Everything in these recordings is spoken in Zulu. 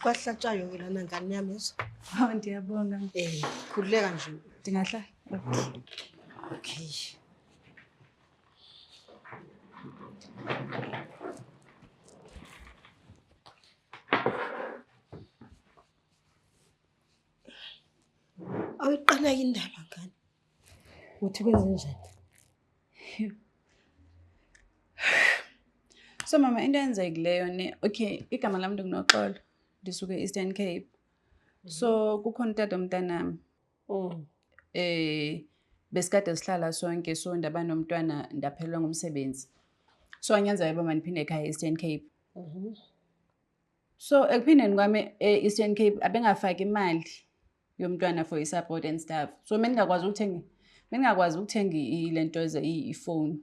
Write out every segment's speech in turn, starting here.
Kwahlatshwayo ke lana ngane yami yezo. Hawu ndiyabonga. Khulileka nje. Ndingahlala. Okay. Awiqala indaba ngani? Uthi kwenze njani? So mama into enzekileyo ne okay igama lami nginoxolo ndisuke Eastern Cape. So kukhona utata umntanami. Besikade sihlala sonke so ndaba nomntwana ndaphelwa ngumsebenzi. So anyenza yebo maniphinde ekhaya Eastern Cape. So ekuphindeni kwami Eastern Cape abengafaki imali yomntwana for support and stuff. So meningakwazi ukuthenga ilento ze iphone.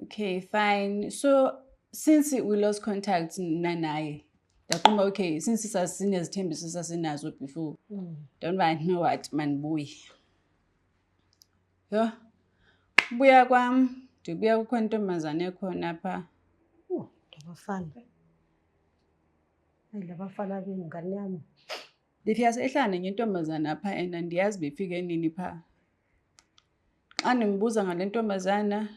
Okay, fine. So since we lost contact naye, ndaqomba okay, since sasinezithembiso sasinazo before. Don't mind know what man boy. Yo. Buya kwami, ndibuya kukhona intombazane ekhona apha. Labafana. Labafana bengane yami. Ndifika sehlane ngentombazane apha and ndiyazi befike nini pha. Xa ndimbuza ngale ntombazana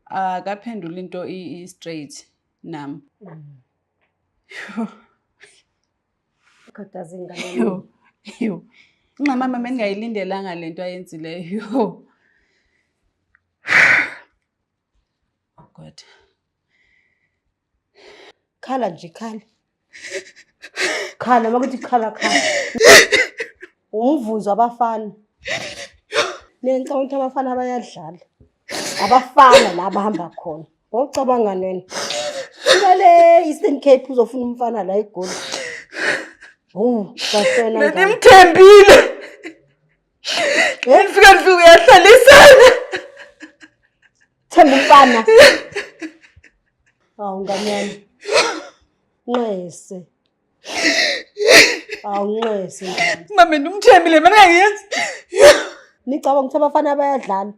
akaphendula into straight nam. Khadazi ingane. Yo. Mama bengayilindelanga lento ayenzileyo. Oh God. Khala nje khala. Khala makuthi khala. Umvuzo abafana. Nenxa ukuthi abafana bayadlala. Abafana la bahamba khona. Ngocabanga nini? Ngale Eastern Cape uzofuna umfana la eGoli. Kasona ngani. Ngimthembile. Ngifika uyahlalisana. Themba umfana. Awu ngane yami. Nqese. Awu nqese ngani. Mama ngimthembile mina ngiyenza. Nicabanga ukuthi abafana bayadlala.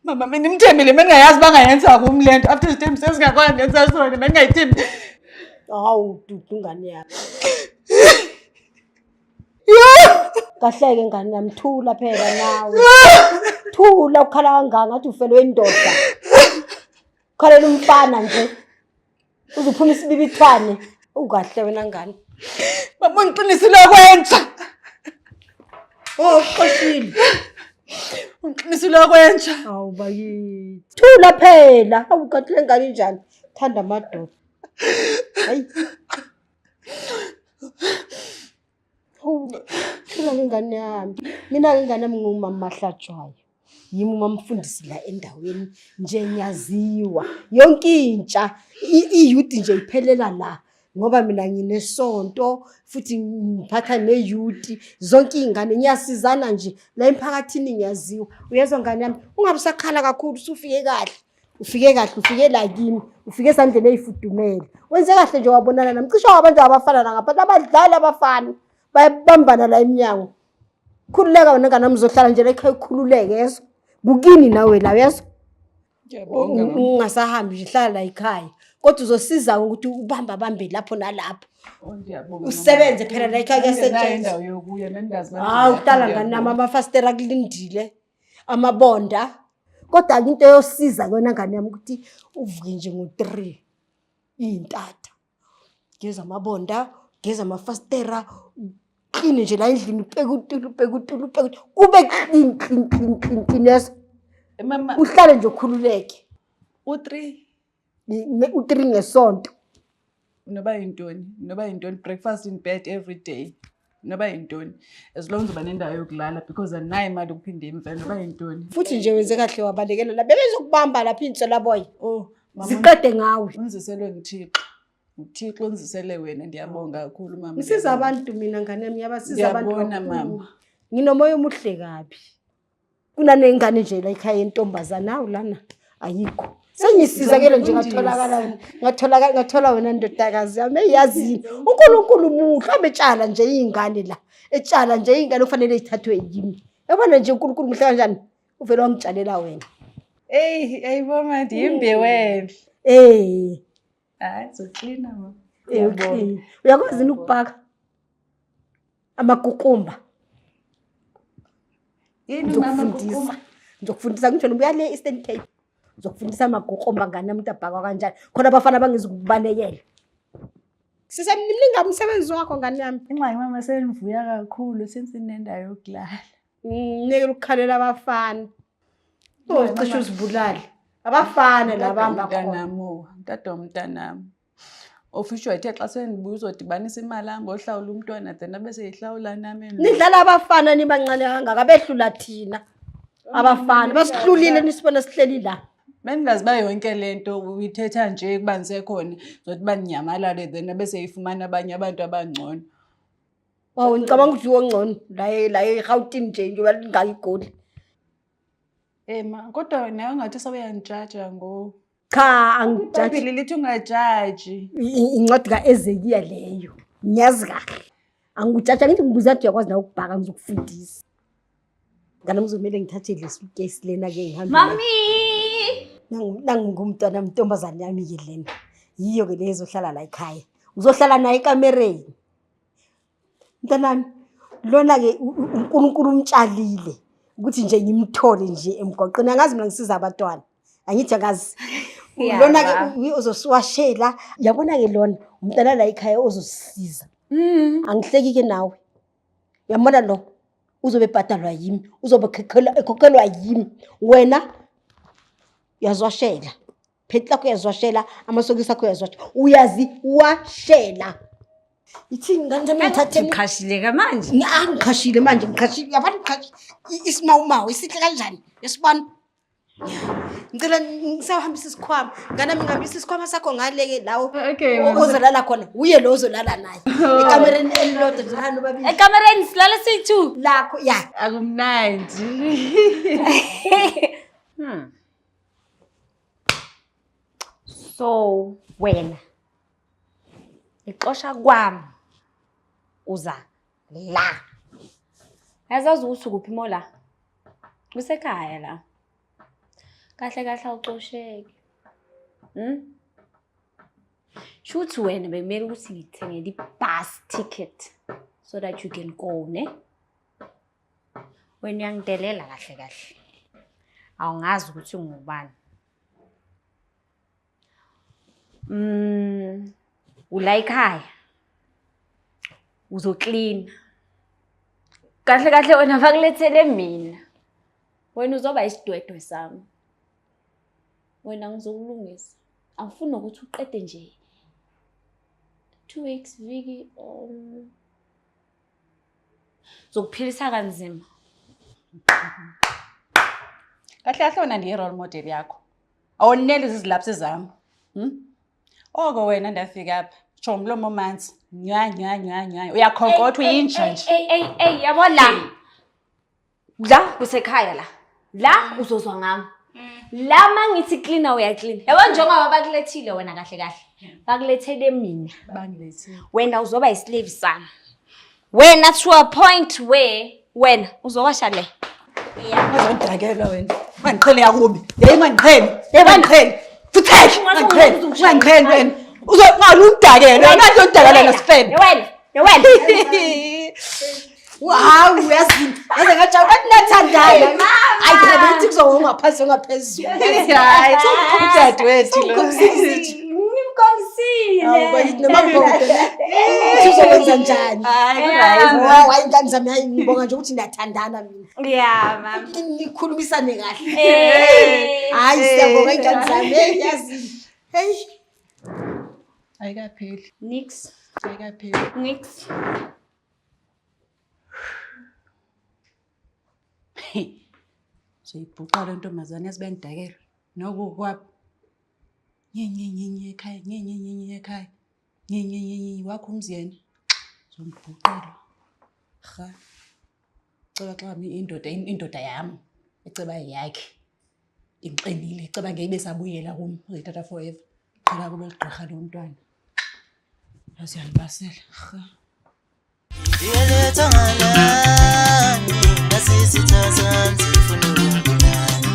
Mama mina ngimthembile mina ngayazi bangayenza kumlento after isithembu sesingakwazi ngenza sona mina ngayithembi. Hawu dudu ngane yami. Kahleke ngane yami thula phela nawe. Thula ukhala kangaka ngathi ufelwe indoda. Ukhalela umfana nje. Uzophuma isibibithwane. Ungahle wena ngane. Mama ngiqinisile kwenza. Qoshile. Ngiqinisile kwenza. Awu bayithi. Thula phela. Awuqathile ngani njani? Thanda amadoda. Hayi. Thula ngane yami. Mina ke ngane yami ngumama Mahlatshwayo. Yimi umamfundisi la endaweni nje ngiyaziwa. Yonke intsha iyouth nje iphelela la. Ngoba mina nginesonto futhi ngiphatha neyouth zonke izingane ngiyasizana nje la emphakathini ngiyaziwa. Uyezwa ngane yami ungabusakhala kakhulu usufike kahle. Ufike kahle ufike la kimi ufike esandleni ezifudumele. Wenze kahle nje wabonana nami cishe wabantu abafana la ngapha abadlali abafana bayabambana la eminyango. Khululeka wena ngane uzohlala nje la ekhaya ukhululeke yeso. Bukini nawe la yeso. Ngiyabonga. Ungasahambi nje hlala la ekhaya. Kodwa uzosiza ukuthi ubambe lapho nalapho. Ngiyabonga. Usebenze phela la ekhaya kuyasetshenziswa. Indawo yokuya nendazi manje. Hawu uhlala ngani nami amafastera kulindile. Amabonda. Kodwa into yosiza wena ngane yami ukuthi uvuke nje ngo3 intata. Geza amabonda, geza amafastera, clean nje la endlini ubheka kube clean yes. Mama Uhlale nje ukhululeke. U3 U3 ngesonto. noba yintoni breakfast in bed every day. Noba yintoni as long as uba nendawo yokulala because anayi imali ukuphinde emva noba yintoni. Futhi nje wenze kahle wabalekela la bebezokubamba lapha insela boy. Mama Ziqede ngawe. Unziselwe ngithixo. uThixo unzisele wena ndiyabonga kakhulu mama. Ngisiza abantu mina ngane yami yabasiza abantu. Ngiyabona mama. Nginomoya omuhle kabi. Kunanengane nje la ekhaya yentombazana awu lana ayikho. Sengisizakele nje ngathola wena ndodakazi yami eyazini. uNkulunkulu muhle abetshala nje izingane la. Etshala nje izingane kufanele ithathwe yimi. Yabona nje uNkulunkulu muhle kanjani uvela wamtshalela wena. Hey ayibona ndiyimbe wena. Hayi zoklina mama. Okay. Uyakwazi yini ukubhaka? Amakukumba. Yini mama Ngizokufundisa. kukumba? Ngizokufundisa ngisho nobuya le Eastern Cape. Ngizokufundisa amagukumba ngane umuntu abhakwa kanjani. Khona abafana bangizokubalekela. Sisemningi umsebenzi wakho ngane yami. Ingxaki mama senivuya kakhulu sensinendawo yokulala. Ngeke ukukhalela abafana. Ucishe uzibulale. Abafana labamba khona. Mntana womntanami. Ofisho ethe xa senibuya uzodibanisa imali hamba ohlawula umntwana then bese yihlawula nami. Nidlala abafana nibancane kangaka behlula thina. Abafana basihlulile nisibona sihleli la. Bengazi ba yonke lento uyithetha nje kuba nisekhona zokuthi baninyamalale then bese yifumana abanye abantu abangcono. Wow, ngicabanga ukuthi wongcono la eGauteng nje balingayigoli. Ma kodwa nayo ngathi sabeyantshaja ngo Cha angijaji. Phela lithi ungajaji. Incwadi kaEzekiya leyo. Ngiyazi kahle. Angikujaja ngithi ngibuza ukuthi uyakwazi na ukubhaka ngizokufundisa. Ngane ngizomela ngithathe lesukesi lena ke ngihambe. Mami! Nangingumntwana ntombazane yami ke lena. Yiyo ke lezo hlala la ekhaya. Uzohlala naye ekamereni. Mntanami lona ke uNkulunkulu umtshalile ukuthi nje ngimthole nje emgoqweni angazi mina ngisiza abantwana. Angithi akazi. Lona ke uzosiwashela. Yabona ke lona umntana la ekhaya ozosisiza. Angihleki ke nawe. Yabona lo uzobe bhadalwa yimi, uzobe ekhokhelwa yimi. Wena uyazwashela. Phethi lakho uyazwashela, amasokisi akho uyazwashela. Uyazi washela. Ithi ngane ngithathe Ukhashile manje. Ngikhashile manje ngikhashile. Yabona ngikhashile. Isimawumawu isihle kanjani? Yesibona. Ngicela ngisahambisa isikhwama. Ngane ngihambisa isikhwama sakho ngaleke lawo. Okay. Ozolala khona. Uye lo ozolala naye. Ekamereni elilodwa nje hanu babili. Ekamereni silala siyi-2. Lakho ya. Akumnandi. So wena ixosha kwami uza la. Yazazi ukuthi kuphi mola? Kusekhaya la. Kahle kahle awucosheki. Shuthi wena bekumele ukuthi ngithengele i-bus ticket so that you can go, ne? Wena uyangidelela kahle kahle. Awungazi ukuthi ngubani. Ula ekhaya. Uzoklina. Kahle kahle wena bakulethele mina. Wena uzoba isidwedwe sami. Wena ngizokulungisa. Angifuni ukuthi uqede nje 2 weeks viki zokuphilisa kanzima. Kahle kahle wena ndiye role model yakho. Awoneli izilapse zami. Oko wena ndafika apha. Cho umlomo manzi. Nya. Uyakhonkotha uyinja nje. Yabona. La kusekhaya la. La uzozwa ngami. La mangithi cleaner uyaclean. Yabo njengoba bakulethile wena kahle kahle. Bakulethele mina. Bangilethile. Wena uzoba islave sami. Wena to a point where wena uzowasha le. Uzondakela wena. Mangiqhele yakubi. Hey mangiqhele. Futhi mangiqhele wena. Uzongaludakela wena uyodakela nasifebe. Wena. Wow, yazi. Yazi ngajabu bathi nathandana. Hayi phela bethi kuzonga phansi ngaphezulu. Hayi, udade wethu lo. Ngimkhongsile. Bayithi nomabhonke. Uzokwenza njani? Hayi, Hayi ingane zami hayi ngibonga nje ukuthi niyathandana mina. Yeah, mama. Nikhulumisane kahle. Hayi siyabonga ingane zami yazi. Hey. Ayikapheli. Nix. Ayikapheli. Nix. Soyibhuqa le ntombazane yasibendakela. Nokukwapha. Nye ekhaya. Nye wakho umziyeni. Zombhuqela. Cha. Ceba xa mi indoda yami. Eceba yakhe. Imqinile, eceba ngeke besabuyela kum. Uzithatha forever. Qala kube ligqirha lo mntwana. Asiyanibasela. Cha. Diyeletha ngalani nasisithatha sifuna ukubonana.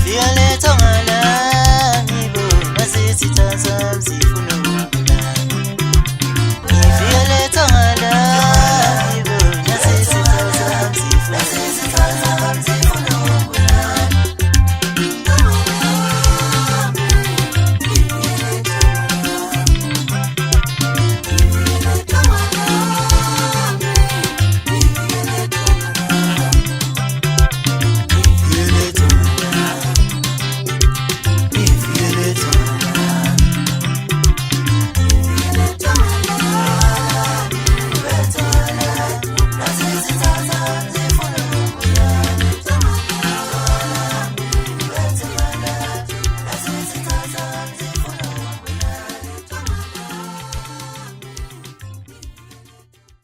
Diyeletha ngalani bo nasisithatha nasisithatha